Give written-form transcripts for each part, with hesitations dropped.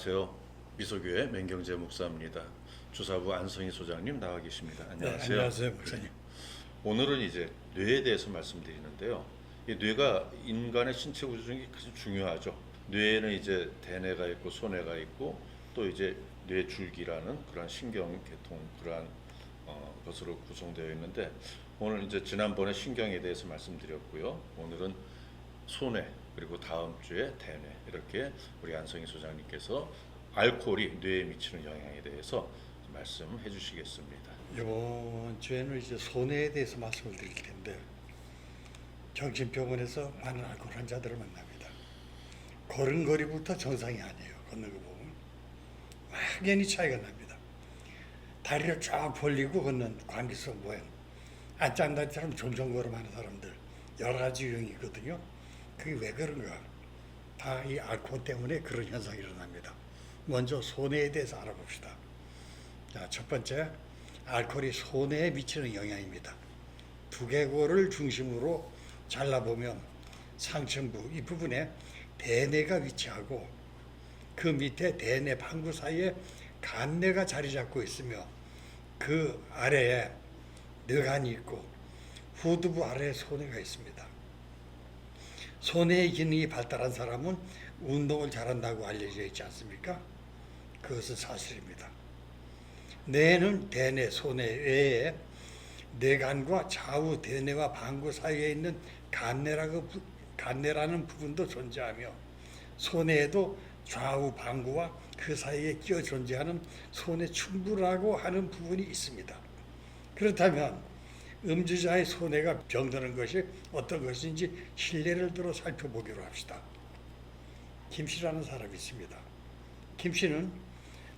안녕하세요. 미소교회 맹경재 목사입니다. 주사부 안성희 소장님 나와 계십니다. 안녕하세요. 네, 안녕하세요, 목사님. 오늘은 이제 뇌에 대해서 말씀드리는데요. 이 뇌가 인간의 신체 구조 중에 가장 중요하죠. 뇌에는 이제 대뇌가 있고 소뇌가 있고 또 이제 뇌줄기라는 그런 신경계통 그러한 것으로 구성되어 있는데 오늘 이제 지난번에 신경에 대해서 말씀드렸고요. 오늘은 소뇌 그리고 다음 주에 대뇌 이렇게 우리 안성희 소장님께서 알코올이 뇌에 미치는 영향에 대해서 말씀해 주시겠습니다. 이번 주에는 이제 소뇌에 대해서 말씀을 드릴 텐데 정신병원에서 많은 알코올 환자들을 만납니다. 걸음걸이부터 정상이 아니에요. 걷는 거 보면 막연히 차이가 납니다. 다리를 쫙 벌리고 걷는 관기성 모양, 안짱다리처럼 종종걸음하는 사람들 여러 가지 유형이 있거든요. 그게 왜 그런가? 다 이 알코올 때문에 그런 현상이 일어납니다. 먼저 소뇌에 대해서 알아봅시다. 자, 첫 번째, 알코올이 소뇌에 미치는 영향입니다. 두개골을 중심으로 잘라보면 상층부 이 부분에 대뇌가 위치하고 그 밑에 대뇌 방구 사이에 간뇌가 자리 잡고 있으며 그 아래에 뇌간이 있고 후두부 아래에 소뇌가 있습니다. 소뇌의 기능이 발달한 사람은 운동을 잘한다고 알려져 있지 않습니까? 그것은 사실입니다. 뇌는 대뇌, 소뇌 외에 뇌간과 좌우 대뇌와 방구 사이에 있는 간뇌라는 부분도 존재하며 소뇌에도 좌우 방구와 그 사이에 끼어 존재하는 소뇌 춘부라고 하는 부분이 있습니다. 그렇다면 음주자의 소뇌가 병드는 것이 어떤 것인지 실례를 들어 살펴보기로 합시다. 김 씨라는 사람이 있습니다. 김 씨는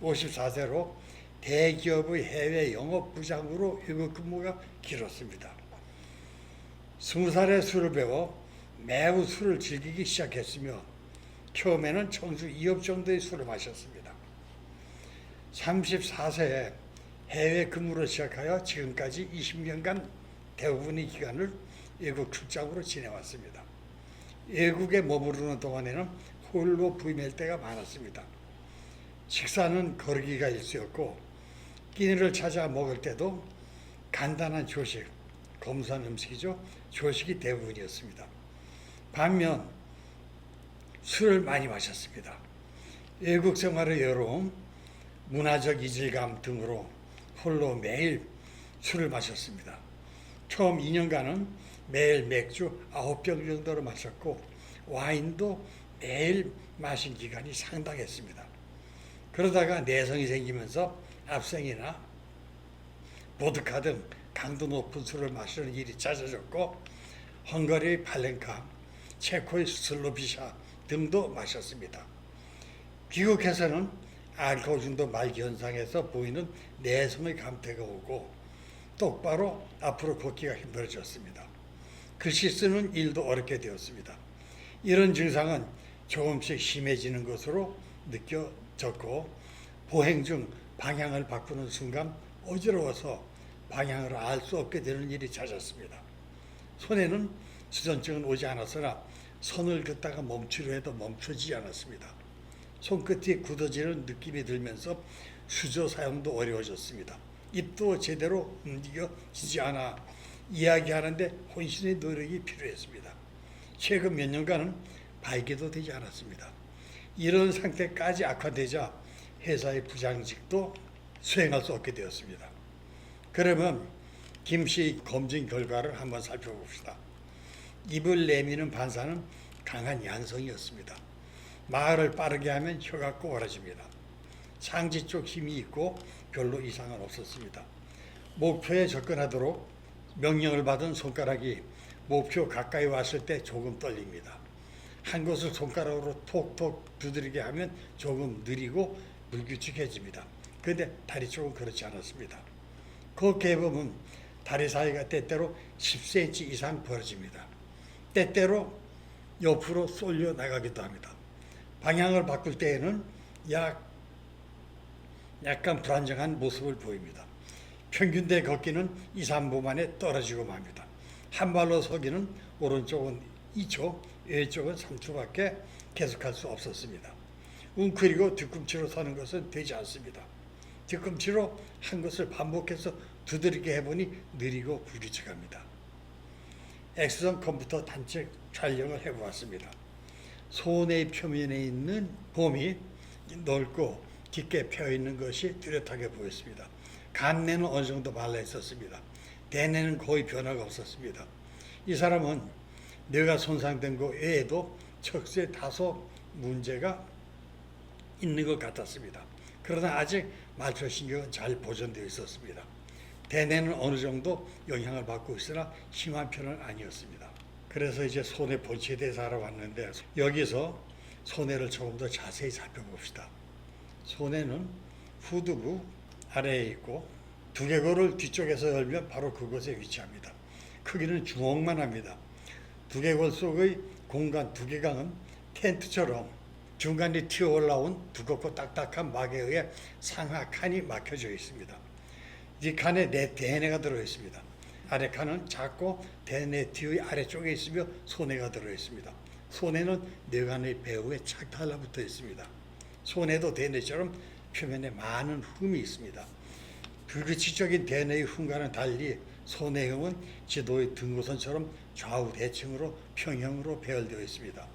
54세로 대기업의 해외 영업부장으로 외국 근무가 길었습니다. 20살에 술을 배워 매우 술을 즐기기 시작했으며 처음에는 청주 2업 정도의 술을 마셨습니다. 34세에 해외 근무를 시작하여 지금까지 20년간 대부분의 기간을 외국 출장으로 지내왔습니다. 외국에 머무르는 동안에는 홀로 부임할 때가 많았습니다. 식사는 거르기가 일쑤였고 끼니를 찾아 먹을 때도 간단한 조식, 검소한 음식이죠. 조식이 대부분이었습니다. 반면 술을 많이 마셨습니다. 외국 생활의 여로움, 문화적 이질감 등으로 홀로 매일 술을 마셨습니다. 처음 2년간은 매일 맥주 9병 정도를 마셨고 와인도 매일 마신 기간이 상당했습니다. 그러다가 내성이 생기면서 압생이나 보드카 등 강도 높은 술을 마시는 일이 잦아졌고 헝가리의 팔렌카, 체코의 슬로비샤 등도 마셨습니다. 귀국해서는 알코올 중독 말기 현상에서 보이는 내성의 감퇴가 오고 똑바로 앞으로 걷기가 힘들어졌습니다. 글씨 쓰는 일도 어렵게 되었습니다. 이런 증상은 조금씩 심해지는 것으로 느껴졌고 보행 중 방향을 바꾸는 순간 어지러워서 방향을 알 수 없게 되는 일이 잦았습니다. 손에는 수전증은 오지 않았으나 손을 긋다가 멈추려 해도 멈춰지지 않았습니다. 손끝이 굳어지는 느낌이 들면서 수저 사용도 어려워졌습니다. 입도 제대로 움직여지지 않아 이야기하는데 혼신의 노력이 필요했습니다. 최근 몇 년간은 발기도 되지 않았습니다. 이런 상태까지 악화되자 회사의 부장직도 수행할 수 없게 되었습니다. 그러면 김 씨 검진 결과를 한번 살펴봅시다. 입을 내미는 반사는 강한 양성이었습니다. 말을 빠르게 하면 혀가 꼬그라집니다. 상지 쪽 힘이 있고 별로 이상은 없었습니다. 목표에 접근하도록 명령을 받은 손가락이 목표 가까이 왔을 때 조금 떨립니다. 한 곳을 손가락으로 톡톡 두드리게 하면 조금 느리고 불규칙해집니다. 그런데 다리 쪽은 그렇지 않았습니다. 그렇게 해보면 다리 사이가 때때로 10cm 이상 벌어집니다. 때때로 옆으로 쏠려 나가기도 합니다. 방향을 바꿀 때에는 약간 불안정한 모습을 보입니다. 평균대 걷기는 2, 3보 만에 떨어지고 맙니다. 한 발로 서기는 오른쪽은 2초, 왼쪽은 3초밖에 계속할 수 없었습니다. 웅크리고 뒤꿈치로 서는 것은 되지 않습니다. 뒤꿈치로 한 것을 반복해서 두드리게 해보니 느리고 불규칙합니다. 엑스선 컴퓨터 단체 촬영을 해보았습니다. 손의 표면에 있는 봄이 넓고 깊게 펴있는 것이 뚜렷하게 보였습니다. 감내는 어느 정도 말라 있었습니다. 대뇌는 거의 변화가 없었습니다. 이 사람은 뇌가 손상된 것 외에도 척수에 다소 문제가 있는 것 같았습니다. 그러나 아직 말초신경은 잘 보존되어 있었습니다. 대뇌는 어느 정도 영향을 받고 있으나 심한 편은 아니었습니다. 그래서 이제 손의 본체에 대해서 알아봤는데 여기서 손해를 조금 더 자세히 살펴봅시다. 손해는 후두부 아래에 있고 두개골을 뒤쪽에서 열면 바로 그곳에 위치합니다. 크기는 주먹만 합니다. 두개골 속의 공간 두개강은 텐트처럼 중간에 튀어 올라온 두껍고 딱딱한 막에 의해 상하 칸이 막혀져 있습니다. 이 칸에 대뇌가 들어있습니다. 아래 칸은 작고 대뇌 뒤의 아래쪽에 있으며 손해가 들어있습니다. 손해는 뇌관의 배후에 착 달라붙어 있습니다. 손해도 대뇌처럼 표면에 많은 흠이 있습니다. 불규칙적인 대뇌의 흠과는 달리 손해의 흠은 지도의 등고선처럼 좌우 대칭으로 평형으로 배열되어 있습니다.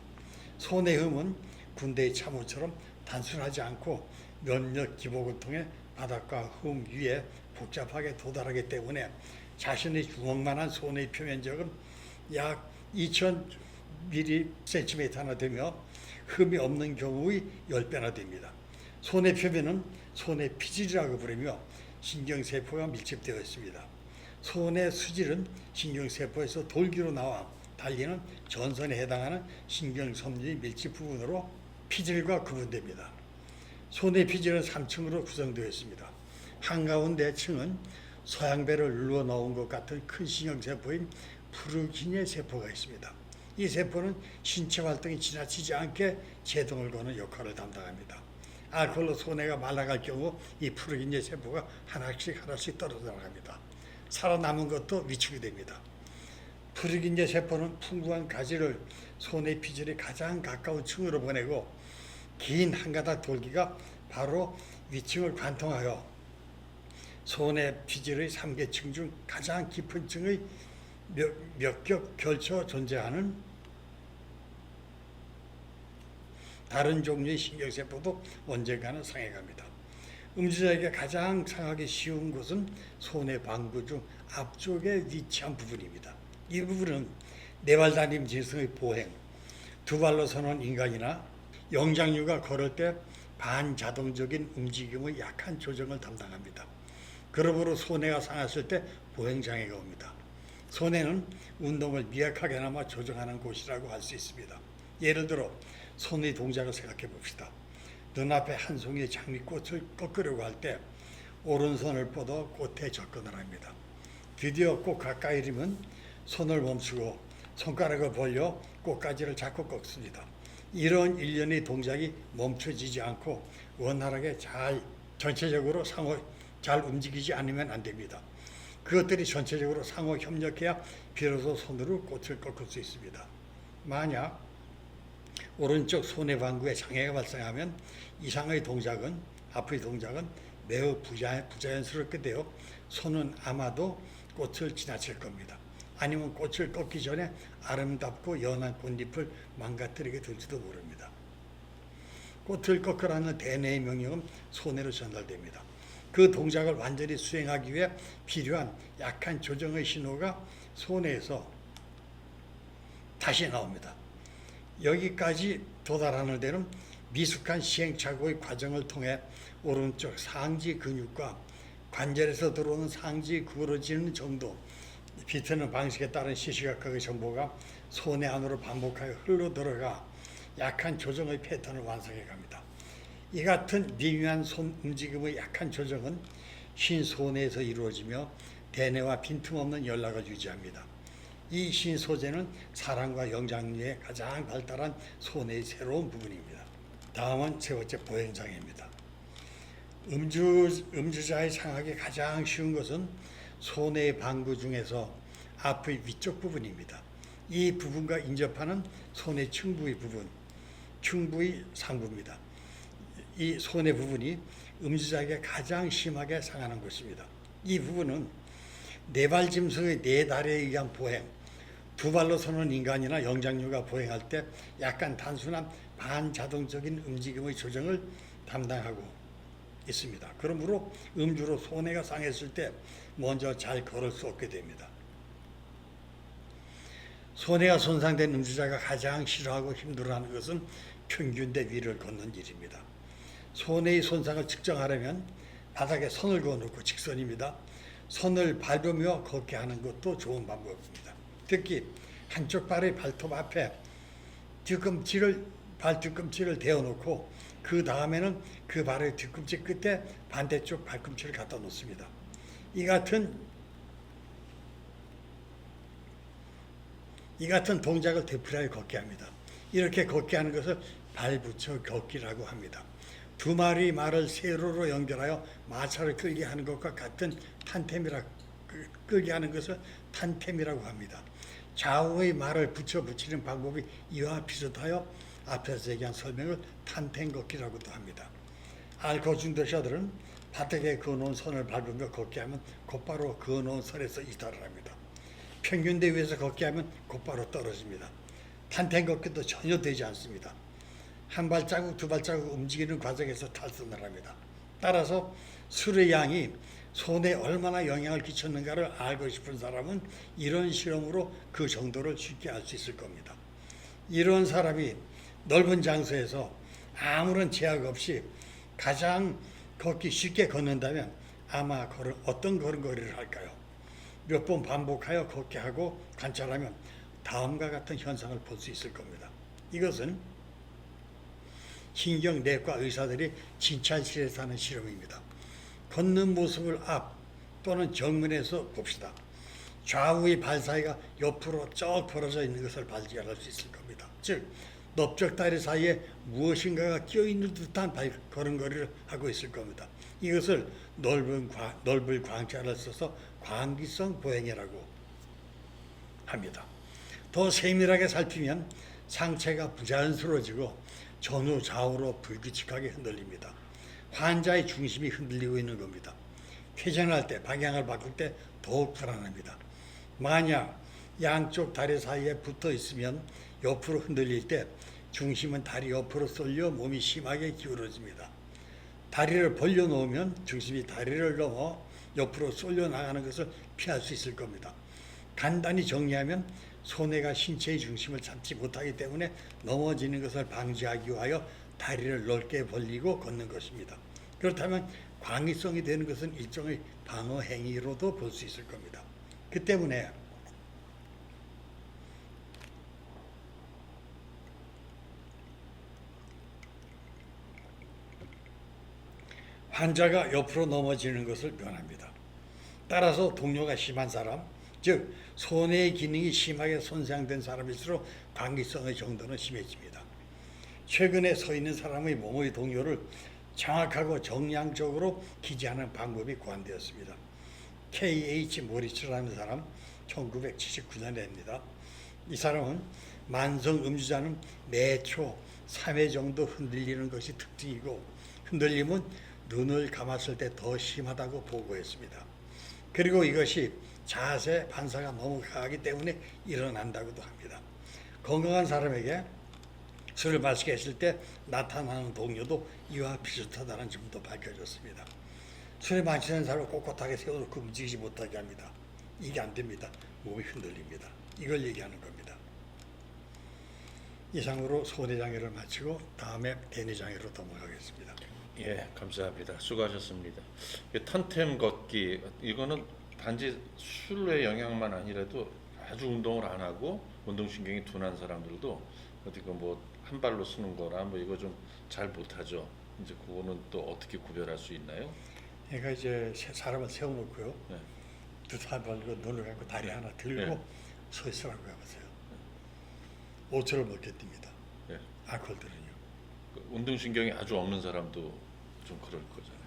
손해의 흠은 군대의 참호처럼 단순하지 않고 몇몇 기복을 통해 바닥과 흠 위에 복잡하게 도달하기 때문에 자신의 주먹만한 손의 표면적은 약 2000cm나 되며 흠이 없는 경우의 10배나 됩니다. 손의 표면은 손의 피질이라고 부르며 신경세포가 밀집되어 있습니다. 손의 수질은 신경세포에서 돌기로 나와 달리는 전선에 해당하는 신경섬유의 밀집 부분으로 피질과 구분됩니다. 손의 피질은 3층으로 구성되어 있습니다. 한가운데 층은 서양배를 눌러 넣은 것 같은 큰 신경세포인 푸르기네 세포가 있습니다. 이 세포는 신체 활동이 지나치지 않게 제동을 거는 역할을 담당합니다. 알코올로 손해가 말라갈 경우 이 푸르기네 세포가 하나씩 떨어져 나갑니다. 살아남은 것도 위축이 됩니다. 푸르기네 세포는 풍부한 가지를 손의 피질에 가장 가까운 층으로 보내고 긴 한 가닥 돌기가 바로 위층을 관통하여 손의 피질의 3계층 중 가장 깊은 층의 몇 겹 걸쳐 존재하는 다른 종류의 신경세포도 언젠가는 상해갑니다. 음주자에게 가장 상하기 쉬운 곳은 손의 방구 중 앞쪽에 위치한 부분입니다. 이 부분은 네발다림 짐승의 보행, 두 발로 서는 인간이나 영장류가 걸을 때 반자동적인 움직임의 약한 조정을 담당합니다. 그러므로 손해가 상했을 때 보행장애가 옵니다. 손해는 운동을 미약하게나마 조정하는 곳이라고 할 수 있습니다. 예를 들어 손의 동작을 생각해 봅시다. 눈앞에 한 송이의 장미꽃을 꺾으려고 할 때 오른손을 뻗어 꽃에 접근을 합니다. 드디어 꽃 가까이 이르면 손을 멈추고 손가락을 벌려 꽃가지를 잡고 꺾습니다. 이런 일련의 동작이 멈춰지지 않고 원활하게 전체적으로 상호 잘 움직이지 않으면 안 됩니다. 그것들이 전체적으로 상호 협력해야 비로소 손으로 꽃을 꺾을 수 있습니다. 만약 오른쪽 손의 방구에 장애가 발생하면 이상의 동작은 앞의 동작은 매우 부자연스럽게 되어 손은 아마도 꽃을 지나칠 겁니다. 아니면 꽃을 꺾기 전에 아름답고 연한 꽃잎을 망가뜨리게 될지도 모릅니다. 꽃을 꺾으라는 대뇌의 명령은 손해로 전달됩니다. 그 동작을 완전히 수행하기 위해 필요한 약한 조정의 신호가 손해에서 다시 나옵니다. 여기까지 도달하는 데는 미숙한 시행착오의 과정을 통해 오른쪽 상지 근육과 관절에서 들어오는 상지 구부러지는 정도, 비트는 방식에 따른 시시각각의 정보가 손의 안으로 반복하여 흘러 들어가 약한 조정의 패턴을 완성해 갑니다. 이 같은 미묘한 손 움직임의 약한 조정은 신손해에서 이루어지며 대뇌와 빈틈없는 연락을 유지합니다. 이 신소재는 사랑과 영장류의 가장 발달한 손해의 새로운 부분입니다. 다음은 세 번째 보행장애입니다. 음주자의 상하기 가장 쉬운 것은 손해의 방구 중에서 앞의 위쪽 부분입니다. 이 부분과 인접하는 손의 층부의 부분, 흉부의 상부입니다. 이 손의 부분이 음주자에게 가장 심하게 상하는 것입니다. 이 부분은 네발 짐승의 네 다리에 의한 보행, 두 발로 서는 인간이나 영장류가 보행할 때 약간 단순한 반자동적인 움직임의 조정을 담당하고 있습니다. 그러므로 음주로 손해가 상했을 때 먼저 잘 걸을 수 없게 됩니다. 손해가 손상된 음주자가 가장 싫어하고 힘들어하는 것은 평균대 위를 걷는 일입니다. 손해의 손상을 측정하려면 바닥에 선을 그어놓고 직선입니다. 선을 밟으며 걷게 하는 것도 좋은 방법입니다. 특히 한쪽 발의 발톱 앞에 발 뒤꿈치를 대어놓고 그 다음에는 그 발의 뒤꿈치 끝에 반대쪽 발꿈치를 갖다 놓습니다. 이 같은 동작을 되풀이하여 걷게 합니다. 이렇게 걷게 하는 것을 발붙여 걷기라고 합니다. 두 마리 말을 세로로 연결하여 마차를 끌게 하는 것과 같은 끌게 하는 것을 탄템이라고 합니다. 좌우의 말을 붙이는 방법이 이와 비슷하여 앞에서 얘기한 설명을 탄템 걷기라고도 합니다. 알코중도자들은 바닥에 그어놓은 선을 밟으며 걷게 하면 곧바로 그어놓은 선에서 이탈을 합니다. 평균대 위에서 걷게 하면 곧바로 떨어집니다. 탄템 걷기도 전혀 되지 않습니다. 한 발자국 두 발자국 움직이는 과정에서 탈선을 합니다. 따라서 술의 양이 손에 얼마나 영향을 끼쳤는가를 알고 싶은 사람은 이런 실험으로 그 정도를 쉽게 알 수 있을 겁니다. 이런 사람이 넓은 장소에서 아무런 제약 없이 가장 걷기 쉽게 걷는다면 아마 어떤 걸음걸이를 할까요? 몇 번 반복하여 걷게 하고 관찰하면 다음과 같은 현상을 볼 수 있을 겁니다. 이것은 신경내과 의사들이 진찰실에서 하는 실험입니다. 걷는 모습을 앞 또는 정면에서 봅시다. 좌우의 발 사이가 옆으로 쭉 벌어져 있는 것을 발견할 수 있을 겁니다. 즉 넓적다리 사이에 무엇인가가 끼어있는 듯한 걸음걸이를 하고 있을 겁니다. 이것을 넓은 광자를 써서 광기성 보행이라고 합니다. 더 세밀하게 살피면 상체가 부자연스러워지고 전후 좌우로 불규칙하게 흔들립니다. 환자의 중심이 흔들리고 있는 겁니다. 회전할 때, 방향을 바꿀 때 더욱 불안합니다. 만약 양쪽 다리 사이에 붙어 있으면 옆으로 흔들릴 때 중심은 다리 옆으로 쏠려 몸이 심하게 기울어집니다. 다리를 벌려 놓으면 중심이 다리를 넘어 옆으로 쏠려 나가는 것을 피할 수 있을 겁니다. 간단히 정리하면 손해가 신체의 중심을 잡지 못하기 때문에 넘어지는 것을 방지하기 위하여 다리를 넓게 벌리고 걷는 것입니다. 그렇다면 광의성이 되는 것은 일종의 방어 행위로도 볼 수 있을 겁니다. 그 때문에 환자가 옆으로 넘어지는 것을 면합니다. 따라서 동요가 심한 사람, 즉 손해의 기능이 심하게 손상된 사람일수록 광기성의 정도는 심해집니다. 최근에 서 있는 사람의 몸의 동요를 정확하고 정량적으로 기재하는 방법이 고안되었습니다. K.H. 모리츠라는 사람 1979년에입니다. 이 사람은 만성 음주자는 매초 3회 정도 흔들리는 것이 특징이고 흔들림은 눈을 감았을 때 더 심하다고 보고했습니다. 그리고 이것이 자세 반사가 너무 강하기 때문에 일어난다고도 합니다. 건강한 사람에게 술을 마시게 했을 때 나타나는 동요도 이와 비슷하다는 점도 밝혀졌습니다. 술을 마시는 사람을 꼿꼿하게 세워놓고 움직이지 못하게 합니다. 이게 안 됩니다. 몸이 흔들립니다. 이걸 얘기하는 겁니다. 이상으로 소뇌장애를 마치고 다음에 대뇌장애로 넘어가겠습니다. 예, 감사합니다. 수고하셨습니다. 탄템 걷기 이거는 단지 술의 영향만 아니라도 아주 운동을 안 하고 운동신경이 둔한 사람들도 어디 한 발로 쓰는 거나 이거 좀 잘 못하죠. 이제 그거는 또 어떻게 구별할 수 있나요? 그러니까 이제 사람을 세워놓고요. 네. 두 살 벌리고 눈을 감고 다리 하나 들고 네. 서 있으라고 해보세요. 5초를 못 견딥니다. 네. 알코올들은요. 운동신경이 아주 없는 사람도 좀 그럴 거잖아요.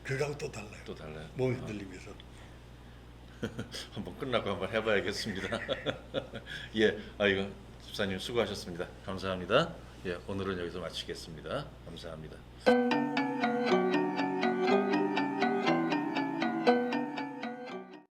그거하고 또 달라요. 또 달라요. 몸이 흔들리면서. 한번 끝나고 한번 해봐야겠습니다. 예, 이거 집사님 수고하셨습니다. 감사합니다. 예, 오늘은 여기서 마치겠습니다. 감사합니다.